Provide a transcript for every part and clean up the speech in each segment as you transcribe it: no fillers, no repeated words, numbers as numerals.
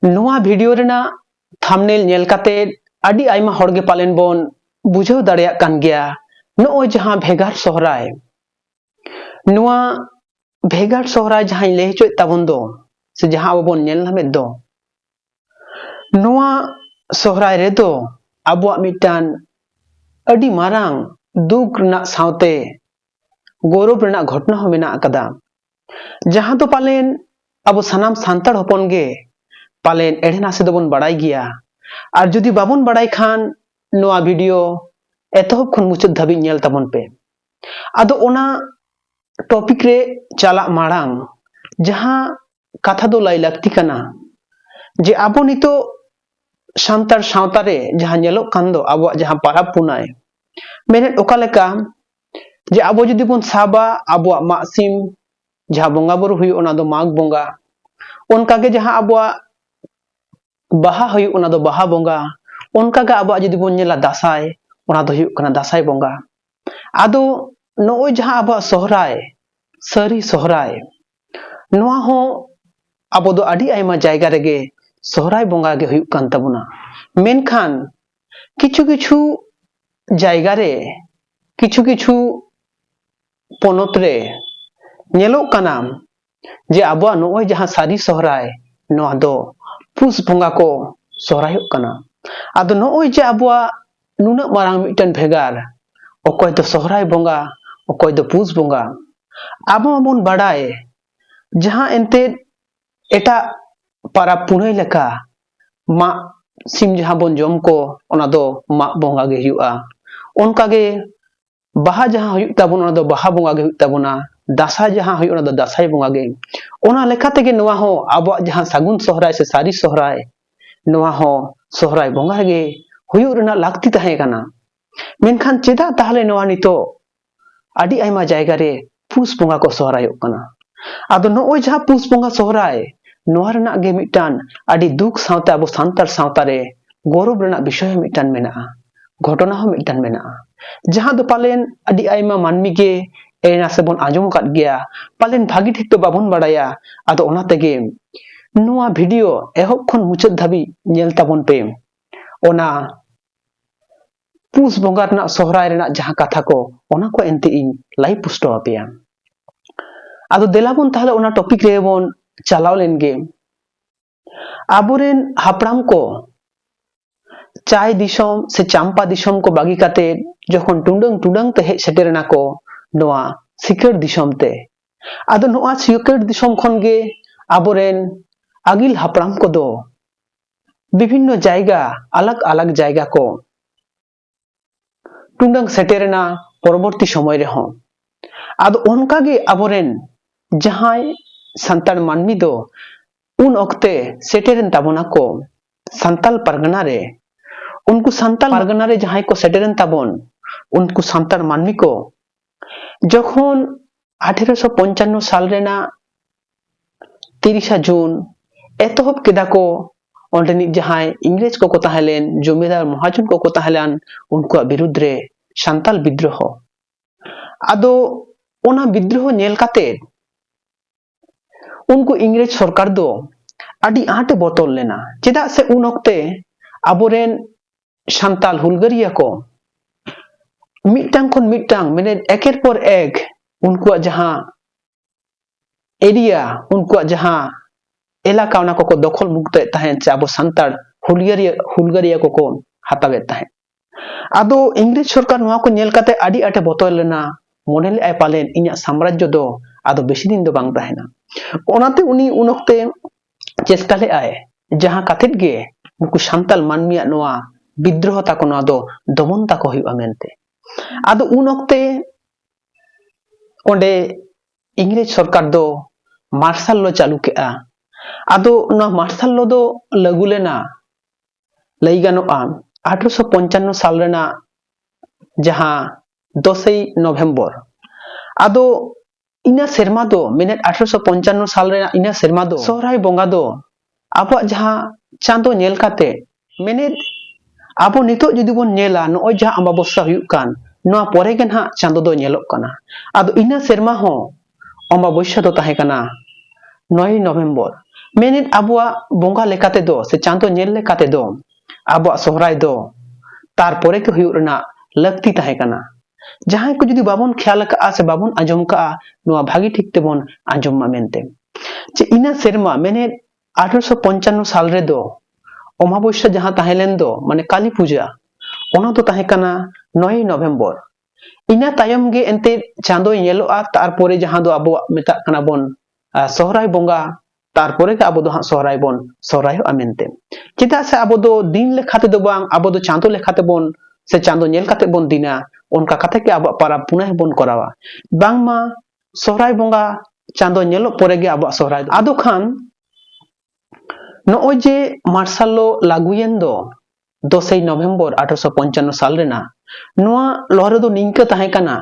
नोआ video Raina thumbnail nail काते आदि आयमा हरगे पालेन बोन बुझाव दाड़ेया कान गया नोय जहां भेगार सोहराय नोआ भेगार सोहराय जहां ले हचोय ताबन दो से जहां अब बोन नेल नामेद दो नोआ सोहराय रे दो आबुआ मिटान आदि मारांग दुख रना सावते गौरव रना घटना हो मेना अकदा जहां तो पालेन अब सनाम सांताड़ हपन गे पालेन एढ़े नासे दोबन बड़ाई गिया और जुदी बाबन बड़ाई खान नोआ वीडियो एतहब खन मुचाद धाबी नेल ताबन पे आदो ओना टॉपिक रे चला माड़ांग जहां कथा दो लाई लगती कना जे आबो नितो सांताड़ सावता रे जहां नेलोग कान दो आबो जहां पाराब पुनाय मेने ओका लेका जे आबो जुदी बोन साबा आबो मासिम जहां बोंगा बुरु हुई ओना दो माग बोंगा उनका के जहां आबो बाहा हुई ओना दो बाहा बोंगा उनका के आबो जुदी बोन नेला दासाय ओना दो हुई कना दासाय बोंगा आदो नोय जहां आबो सोहराय सारी सोहराय नोआ हो आबो दो आदि आयमा जायगा रेगे सोहराय बोंगा गे हुई कान ताबुना मेनखान किछु किछु जायगा रे किछु किछु पोनोत रे नेलोग काना जे आबो नोय जहां सारी सोहराय नोआ दो पुस बोंगा को सोहराय काना आदो नोय जे आबो नुना मारांग मिटन भेगार ओकय दो सोहराय बोंगा ओकय दो पुस बोंगा आबो बोन बाड़ाय जहां एनते एटा पारा पुनय लेका मा सिम जहां बोन जम को ओना दो मा बोंगा गे हुआ उनका गे बाहा जहां हुई ताबुन ओना दो बाहा बोंगा गे हुई ताबुना दासाय जहां हुई ओना दो दासाय बोंगा गे ओना लेखा तेगे नोआ हो आबो जहां सागुन सोहराय से सारी सोहराय नोआ हो सोहराय बोंगा गे हुई रेना लागती ताहे काना मेनखान चेदा ताहले नोआ नितो आदि आयमा जायगा रे पुस बोंगा को सोहराय काना आदो नोय जहां पुस बोंगा सोहराय नोआ रेना गे मिटान आदि दुख सावते आबो सांतार सावता रे गौरव रेना विषय मिटान मेना घटना हो मिटान मेना जहां दो पालेन आदि आयमा मानमी गे एना से बोन आजम काट गया पालेन भागी ठीक तो बाबन बड़ाया आदो ओना तेगे नोआ वीडियो एहब खन मुचाद धाबी नेल ताबन पे ओना पुस बोंगा रेना सोहराय रेना जहां कथा को ओना को एनते इन लाइव पुस्टो आपेया आदो देलाबन ताहले ओना टॉपिक रे बोन चलाव लेनगे आबोरेन हापड़ाम को चाय दिसम से चांपा दिसम को बागी काते जखन टुंडंग टुडंग ते हेज सेटेरना को नोआ सिकर दिसम ते आदो नोआ सिकर दिसम खन गे आबोरेन आगिल हापड़ाम को दो विभिन्न जायगा अलग अलग जायगा को टुंडंग सेटेरना परवर्ती समय रे हो आदो उनका गे आबोरेन जहां संताल मानमी दो उन ओक्ते सेटेरन ताबोना को संताल परगना रे उनको संताल परगना रे जहां को सेटेरन ताबोन उनको संताल मानमी को जखन 1855 साल रेना 30 जून एतहब केदा को ओंडेनि जहां इंग्रेज को ताहेलेन जमीदार महाजन को ताहेलान उनको विरुद्ध रे संताल विद्रोह आदो ओना विद्रोह नेल काते उनको इंग्रेज सरकार दो आदि आटे बोतल लेना चेदा से उन ओक्ते आबोरेन संताल हुलगरिया को मिटांग खन मिटांग माने एकेर पर एक उनको जहां एरिया उनको जहां एलाका ओना को दखल मुक्त ताहेन से आबो संताल हुलगरिया को हातावे ताहेन आदो इंग्रेज सरकार नोआ को नेल काते आदि आटे बोतल लेना मोनेल आय पालेन इन्या साम्राज्य दो आदो बेसी दिन दो बांग ताहेना ओनाते उनी उन ओक्ते चेष्टा ले आए जहां कातेत गे उनको संताल मानमिया नोआ विद्रोह ताको नोआ दो दमन ताको हुआ मेनते आदो उन ओक्ते ओंडे इंग्रेज सरकार दो मार्शल लो चालू केआ आदो नोआ मार्शल लो दो लागू लेना लई गानोआ 1855 साल रेना जहां 10 नवंबर आदो इना सेरमा दो मिनट 1855 साल रेना इना सेरमा दो सोहराय बोंगा दो आबो जहां चांदो नेल काते मिनट आबो नितो जुदी बोन नेला नोय जहां अमाबस्या हुयु कान नोआ परे गे ना चांदो दो नेलोक काना आदो इना सेरमा हो अमाबस्या दो ताहे काना 9 नवंबर मेनेट आबुआ बोंगा लेकाते दो से चांदो नेल लेकाते दो आबुआ सोहराय दो तारपरे के हुयुग रना लगती ताहे कना जहां को जुदी बाबन ख्याल का से बाबन आंजम का नुआ भागी ठीक तेबन आंजम मा मेनते जे इना सेरमा मेने 1855 साल रे दो अमाबस्या जहां ताहेलेन दो माने काली पूजा ओना तो ताहे कना 9 नवंबर इना तायम गे एंते चांदो येलोआ तारपरे जहां दो आबो मेता कना बन सोहराय बोंगा तारपरे के आबो दो हां सोहराय बन सोहराय अमेनते चेदा से आबो दो दिन लेखाते दो बांग आबो दो चांदो लेखाते बन से चांदो नेल काते बन दिना उनका कथे के आबो पारा पुनः बन करावा बांग मा सोहराय बोंगा चांदो नेलो परे गे आबो सोहराय आदो खान नओ जे मार्शलो लागुयेन दो 10 नवंबर 1855 साल रेना नोआ लहरे दो निंका ताहे कना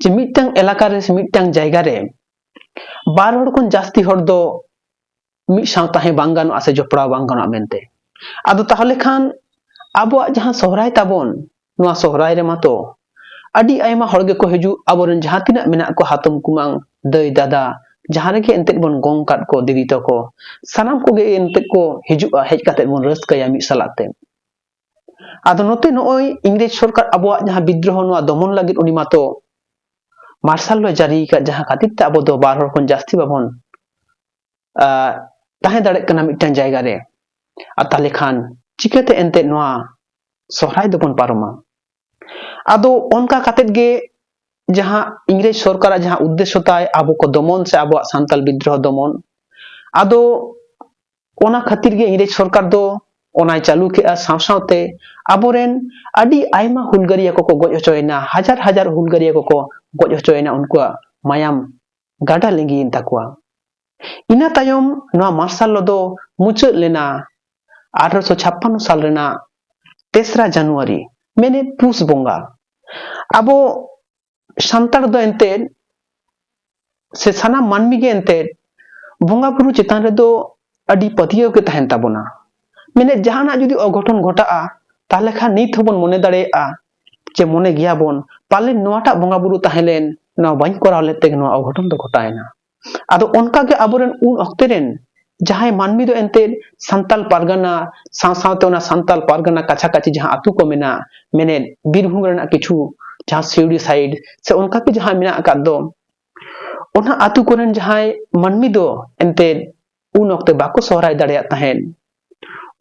जे मिटटांग एलाका रे मिटटांग जायगा रे बार हड़ कोन जास्ती हड़ दो मिट साव ताहे बांगानो आसे जपड़ा बांगानो मेनते आदो ताहले खान आबो जहां सोहराय ताबोन नोआ सोहराय रे मातो अडी आयमा हड़ गे को हिजु आबोरन जहां तिना मेना को हातम कुमांग दई दादा जहां रे एंते बन गोंग काट को दीदी तको सनाम को गे एंते को हिजु हेज काते बन रस्कया मि सलाते आदो नोते नोय इंग्रेज सरकार आबो जहां विद्रोह नोआ दमन लागित उनी मातो मार्शल लो जारी का जहां खातिर ते आबो दो बार हड़ कोन जास्ती बाबन ताहे दाड़े कना मिटन जायगा रे ताले खान चिकेते एंते नोआ सोहराय दबन पारमा आदो ओनका कातेत गे जहां इंग्रेज सरकार जहां उद्देश्य ताय आबो को दमन से आबो सांताल विद्रोह दमन आदो ओना खातिर गे इंग्रेज सरकार दो ओना चालू के साव सावते आबोरेन अडी आयमा हुलगरिया को गज होचोयना हजार हजार हुलगरिया को गज होचोयना उनको मायाम गाडा लेंगिन ताकुआ इना तायम नोआ मार्शल दो मुचाद लेना 1856 साल रेना 3 जनवरी मेने पुस बोंगा आबो संतार दो एंते से साना मानमी गे एंते बोंगा बुरु चितान रे दो अडी पतियो के तहन ताबोना मेने जहाना जुदी अघटन घटा ताले खा नित हबन मने दाड़े जे मने गिया बोन पाले नोआटा बोंगा बुरु ताहेलेन ना बाइन कराव लेते नो अघटन तो घटायना आदो उनका के आबोरेन उन अक्तेरेन जहां मानमी दो एंते संताल पारगना सावसावते ओना संताल पारगना काछा काछी जहां आतु को मेना मेने बीरभूम रेना किछु जहां सिउड़ी साइड से उनका के जहां मेना का दो ओना आतु कोरेन जहां मानमी दो एंते उन अक्ते बाको सोहराय दाड़िया ताहेन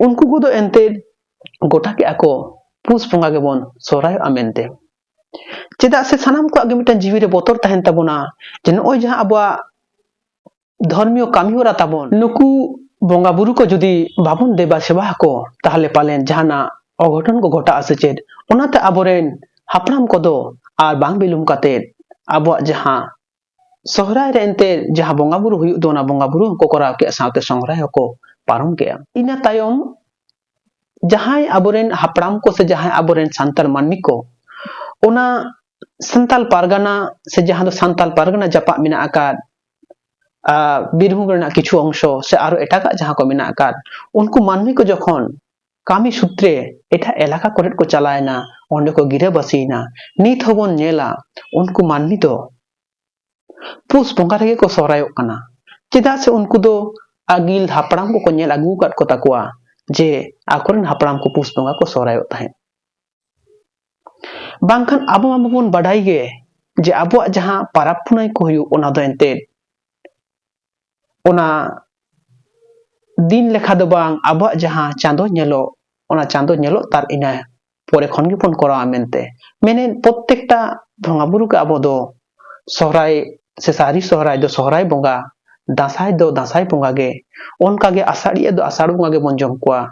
उनको को दो एंते गोटा के आको पुस बोंगा के बन सोहराय अमेनते चेदा से सनाम को आगे मिटन जीवी रे बोतर ताहेन ताबोना जे नओय जहां आबा धर्मियो कामी होरा ताबोन नुकु बोंगा बुरु को जुदी बाबन देबा सेवा को ताहले पालेन जहाना अघटन को घटा आसे चेद ओनाते आबोरेन हापराम को दो आर बांग बिलुम काते आबो जहां सोहराय रे एंते जहां बोंगा बुरु हुयु दोना बोंगा बुरु को कराव के सावते सोहराय को पारम के इना तायम जहां आबोरेन हापराम को से जहां आबोरेन संताल मानमी को ओना संताल पारगना से जहां दो संताल पारगना जपा मिना आकार बीरभूम रेना किछु अंश से आरो एटाका जहां को मिना आकार उनको मानमी को जखन कामी सूत्रे एटा एलाका कोरेट को चलायना ओंडे को गिरे बसीना नित होबन नेला उनको मानमी दो पुस बोंगा रे को सोहरायो कना चेदा से उनको दो आगिल हापराम को नेल आगु काट को ताकुआ जे आकोरन हापराम को पुस बोंगा को सोहरायो ताहे बांखान आबो माबोन बाडाई गे जे आबो जहां पाराप पुनाय को हुयु ओना दो एंते ओना दिन लेखा दो बांग आबो जहां चांदो नेलो ओना चांदो नेलो तार इना परे खन गे फोन करा मेनते मेने प्रत्येकटा भंगा बुरु का आबो दो सोहराय से सारी सोहराय दो सोहराय बोंगा दासाय दो दासाय बोंगा गे ओनका गे आषाढ़िया दो आषाढ़ बोंगा गे बन जम कोआ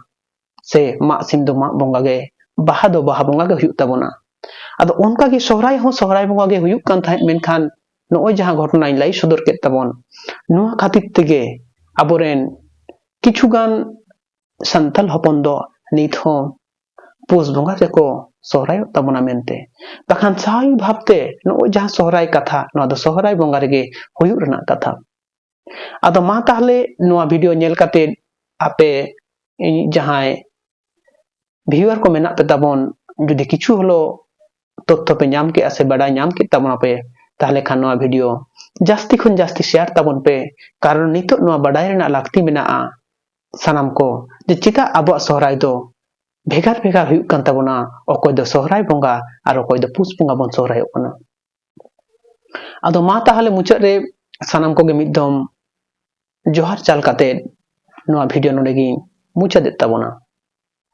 से मा सिम दो मा बोंगा गे बाहा दो बाहा बोंगा गे हुयु ताबोना आदो ओनका गे सोहराय हो सोहराय बोंगा गे हुयु कान थाय मेनखान नोय जहां घटना लाई सदर के ताबोन नोआ खातिर तेगे आबोरेन किछुगान संताल हपन दो नित हो पुस बोंगा के को सोहराय ताबोना मेनते तखान साई भाबते नोय जहां सोहराय कथा नो दो सोहराय बोंगा रे गे हुयु रना कथा आदो मा ताहले नोआ वीडियो नेल काते आपे जहां व्यूअर को मेना पे ताबोन जुदी किछु हलो तथ्य पे नाम के आसे बड़ा नाम के ताबोना पे ताहले खान वीडियो जास्ती खुन जास्ती शेयर ताबोन पे कारण नितो बड़ाई रेना लाक्ति मेना sanam ko je chita abo sohrai do bhegar bhegar huyuk kan tabona okoy do sohrai bonga ar okoy do pus bonga bon sohrai okana ado ma tahale muchat re sanam ko ge middom johar chal kate noa video node gi muchat det tabona